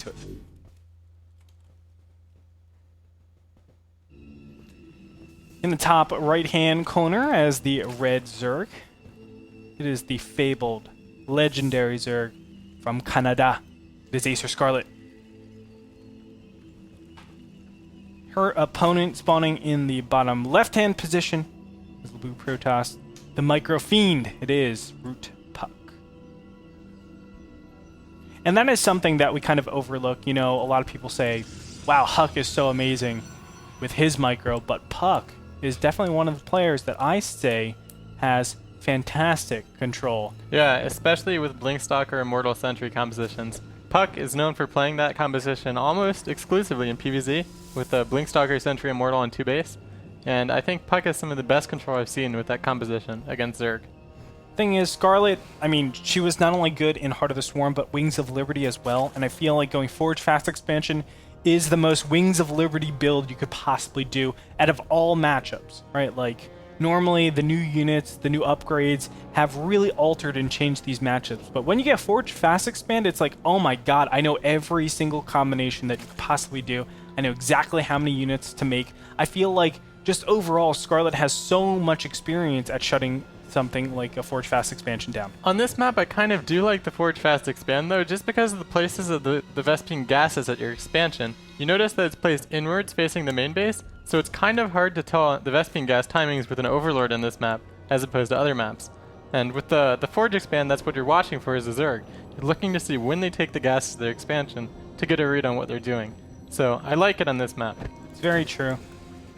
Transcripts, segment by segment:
to it. In the top right-hand corner as the red Zerg, it is the fabled, legendary Zerg from Canada. It is Acer Scarlett. Her opponent spawning in the bottom left-hand position is the Blue Protoss. The Micro Fiend, it is Root Puck. And that is something that we kind of overlook. You know, a lot of people say, wow, Huck is so amazing with his micro, but Puck is definitely one of the players that I say has fantastic control. Yeah, especially with Blinkstalker Immortal Sentry compositions. Puck is known for playing that composition almost exclusively in PvZ with the Blinkstalker Sentry Immortal and 2 base. And I think Puck has some of the best control I've seen with that composition against Zerg. Thing is, Scarlett, I mean, she was not only good in Heart of the Swarm, but Wings of Liberty as well. And I feel like going Forge Fast expansion is the most Wings of Liberty build you could possibly do out of all matchups, right? Like, normally the new units, the new upgrades have really altered and changed these matchups. But when you get Forge Fast Expand, it's like, oh my god, I know every single combination that you could possibly do. I know exactly how many units to make. I feel like just overall, Scarlett has so much experience at shutting something like a Forge Fast expansion down. On this map, I kind of do like the Forge Fast expand though, just because of the places of the Vespene gases at your expansion. You notice that it's placed inwards facing the main base, so it's kind of hard to tell the Vespene gas timings with an Overlord in this map, as opposed to other maps. And with the Forge expand, that's what you're watching for as a Zerg. You're looking to see when they take the gases to their expansion to get a read on what they're doing. So I like it on this map. It's very true.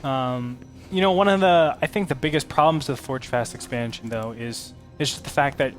You know, one of I think the biggest problems with Forge Fast expansion, though, is just the fact that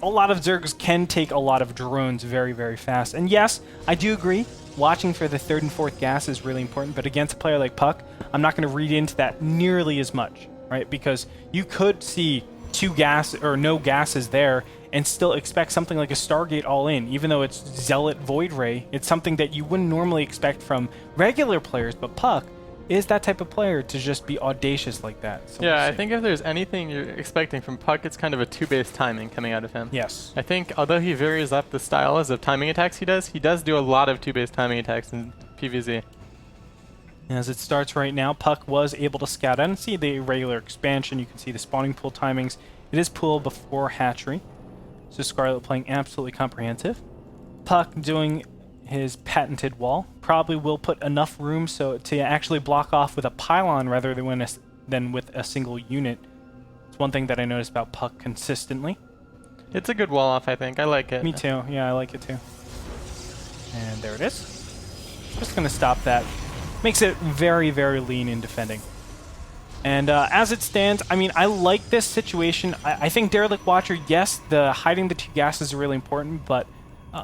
a lot of Zergs can take a lot of drones very, very fast. And yes, I do agree, watching for the 3rd and 4th gas is really important, but against a player like Puck, I'm not going to read into that nearly as much, right? Because you could see 2 gas or no gases there and still expect something like a Stargate all-in, even though it's Zealot Void Ray. It's something that you wouldn't normally expect from regular players, but Puck is that type of player to just be audacious like that. So yeah, I think if there's anything you're expecting from Puck, it's kind of a 2-base timing coming out of him. Yes. I think although he varies up the styles of timing attacks he does do a lot of 2-base timing attacks in PvZ. As it starts right now, Puck was able to scout out and see the regular expansion. You can see the spawning pool timings. It is pool before hatchery. So Scarlett playing absolutely comprehensive. Puck doing his patented wall. Probably will put enough room so to actually block off with a pylon rather than with a single unit. It's one thing that I noticed about Puck consistently. It's a good wall off, I think. I like it. Me too. Yeah, I like it too. And there it is. Just going to stop that. Makes it very, very lean in defending. And as it stands, I mean, I like this situation. I think Derelict Watcher, yes, the hiding the 2 gases is really important, but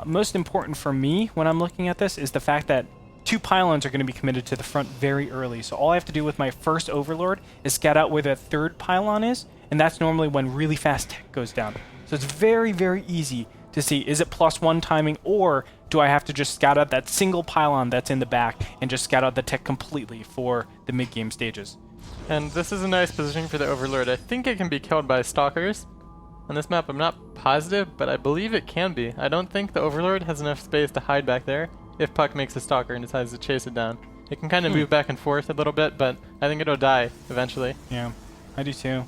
most important for me when I'm looking at this is the fact that 2 pylons are going to be committed to the front very early. So all I have to do with my first Overlord is scout out where the 3rd pylon is, and that's normally when really fast tech goes down. So it's very, very easy to see, is it +1 timing, or do I have to just scout out that single pylon that's in the back and just scout out the tech completely for the mid-game stages. And this is a nice position for the Overlord. I think it can be killed by Stalkers. On this map, I'm not positive, but I believe it can be. I don't think the Overlord has enough space to hide back there if Puck makes a Stalker and decides to chase it down. It can kind of move back and forth a little bit, but I think it'll die eventually. Yeah, I do too.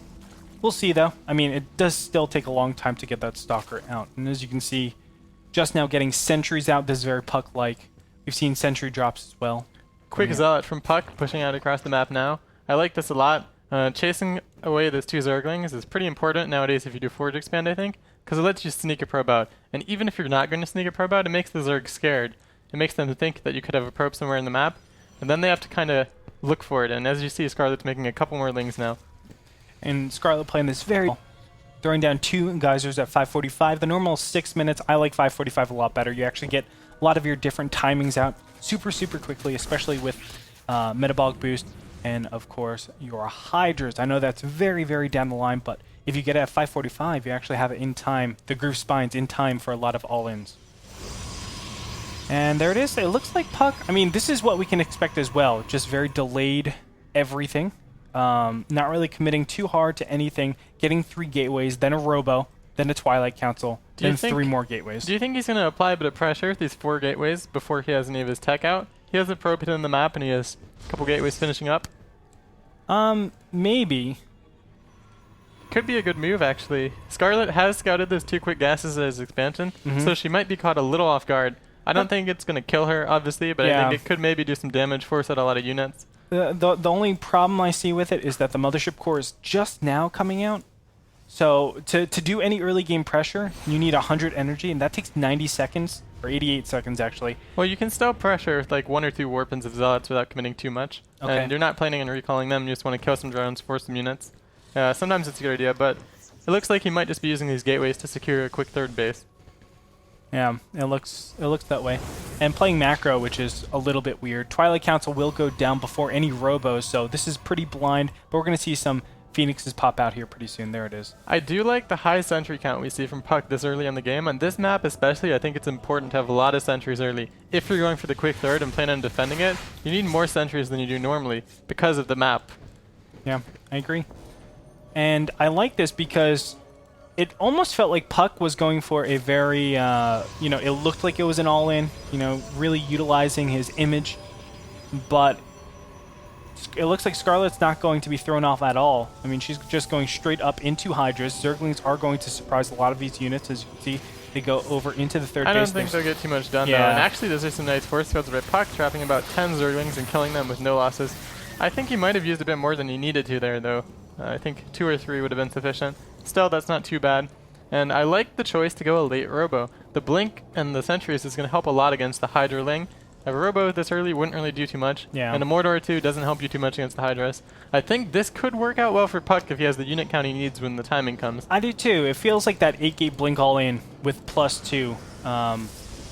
We'll see, though. I mean, it does still take a long time to get that Stalker out. And as you can see, just now getting sentries out, this is very Puck-like. We've seen sentry drops as well. Quick Zealot from Puck, pushing out across the map now. I like this a lot. Chasing away those 2 Zerglings is pretty important nowadays if you do Forge Expand, I think, because it lets you sneak a probe out. And even if you're not going to sneak a probe out, it makes the Zerg scared. It makes them think that you could have a probe somewhere in the map, and then they have to kind of look for it. And as you see, Scarlett's making a couple more lings now. And Scarlett playing this very well, throwing down 2 geysers at 5:45. The normal 6 minutes, I like 5:45 a lot better. You actually get a lot of your different timings out super, super quickly, especially with metabolic boost. And, of course, your Hydras. I know that's very, very down the line, but if you get it at 5:45, you actually have it in time, the Groove Spines in time for a lot of all-ins. And there it is. It looks like Puck. I mean, this is what we can expect as well. Just very delayed everything. Not really committing too hard to anything. Getting 3 gateways, then a Robo. then a Twilight Council, Do you then think- 3 more gateways. Do you think he's going to apply a bit of pressure with these 4 gateways before he has any of his tech out? He has a probe hit in the map and he has a couple gateways finishing up. Maybe. Could be a good move, actually. Scarlett has scouted those 2 quick gases as expansion, so she might be caught a little off guard. I don't think it's going to kill her, obviously, but I think it could maybe do some damage, force out a lot of units. The only problem I see with it is that the Mothership Core is just now coming out. So to do any early game pressure, you need 100 energy, and that takes 90 seconds, or 88 seconds, actually. Well, you can still pressure with like 1 or 2 Warpins of Zealots without committing too much. Okay. And you're not planning on recalling them, you just want to kill some drones, force some units. Sometimes it's a good idea, but it looks like he might just be using these gateways to secure a quick 3rd base. Yeah, it looks that way. And playing macro, which is a little bit weird. Twilight Council will go down before any robos, so this is pretty blind, but we're going to see some Phoenixes pop out here pretty soon. There it is. I do like the high sentry count we see from Puck this early in the game. On this map especially, I think it's important to have a lot of sentries early. If you're going for the quick 3rd and plan on defending it, you need more sentries than you do normally because of the map. Yeah, I agree. And I like this because it almost felt like Puck was going for a very, it looked like it was an all-in, really utilizing his image. But it looks like Scarlett's not going to be thrown off at all. I mean, she's just going straight up into Hydras. Zerglings are going to surprise a lot of these units. As you can see, they go over into the 3rd base. I don't think they'll get too much done, though. And actually, those are some nice force fields by Puck, trapping about 10 Zerglings and killing them with no losses. I think he might have used a bit more than he needed to there, though. I think 2 or 3 would have been sufficient. Still, that's not too bad. And I like the choice to go a late Robo. The Blink and the Sentries is going to help a lot against the Hydraling. A Robo this early wouldn't really do too much. Yeah. And a Mordor 2 doesn't help you too much against the Hydras. I think this could work out well for Puck if he has the unit count he needs when the timing comes. I do too. It feels like that 8-gate Blink all-in with +2,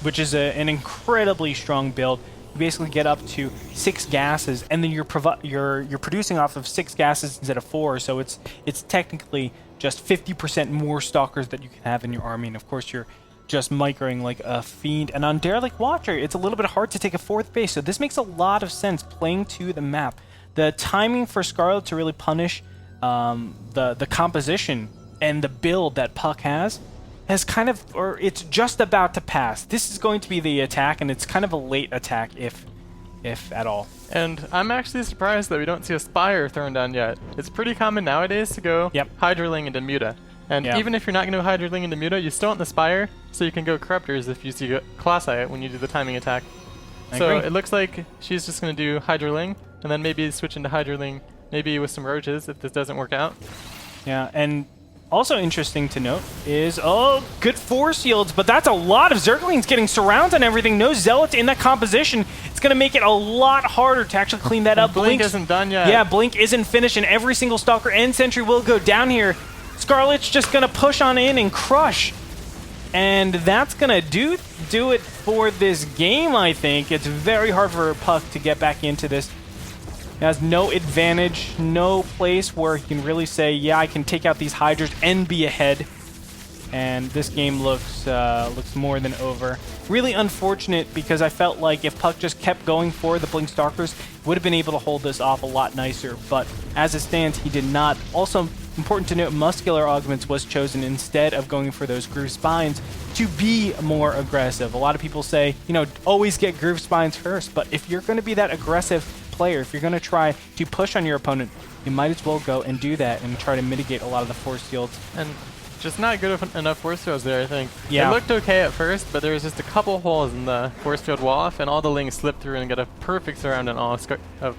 which is an incredibly strong build. You basically get up to 6 gases, and then you're producing off of 6 gases instead of 4. So it's technically just 50% more stalkers that you can have in your army. And of course, you're just microing like a fiend. And on Derelict Watcher, it's a little bit hard to take a 4th base. So this makes a lot of sense playing to the map. The timing for Scarlett to really punish the composition and the build that Puck has kind of, or it's just about to pass. This is going to be the attack, and it's kind of a late attack, if at all. And I'm actually surprised that we don't see a Spire thrown down yet. It's pretty common nowadays to go Hydraling into Muta. And even if you're not going to Hydraling into Muta, you still want the Spire, so you can go Corruptors if you see Colossi when you do the timing attack. So it looks like she's just going to do Hydraling, and then maybe switch into Hydraling, maybe with some Roaches if this doesn't work out. Yeah, and also interesting to note is, good force fields, but that's a lot of Zerglings getting surrounded and everything. No Zealots in that composition. It's going to make it a lot harder to actually clean that up. Blink isn't done yet. Yeah, Blink isn't finished, and every single Stalker and Sentry will go down here. Scarlett's just going to push on in and crush. And that's going to do it for this game, I think. It's very hard for Puck to get back into this. He has no advantage, no place where he can really say, yeah, I can take out these Hydras and be ahead. And this game looks more than over. Really unfortunate, because I felt like if Puck just kept going for the Blink Stalkers, he would have been able to hold this off a lot nicer. But as it stands, he did not. Also, important to note, Muscular Augments was chosen instead of going for those Groove Spines to be more aggressive. A lot of people say, always get Groove Spines first. But if you're going to be that aggressive player, if you're going to try to push on your opponent, you might as well go and do that and try to mitigate a lot of the force fields. And just not good enough force fields there, I think. Yeah. It looked okay at first, but there was just a couple holes in the force field wall off, and all the Lings slipped through and got a perfect surround on all of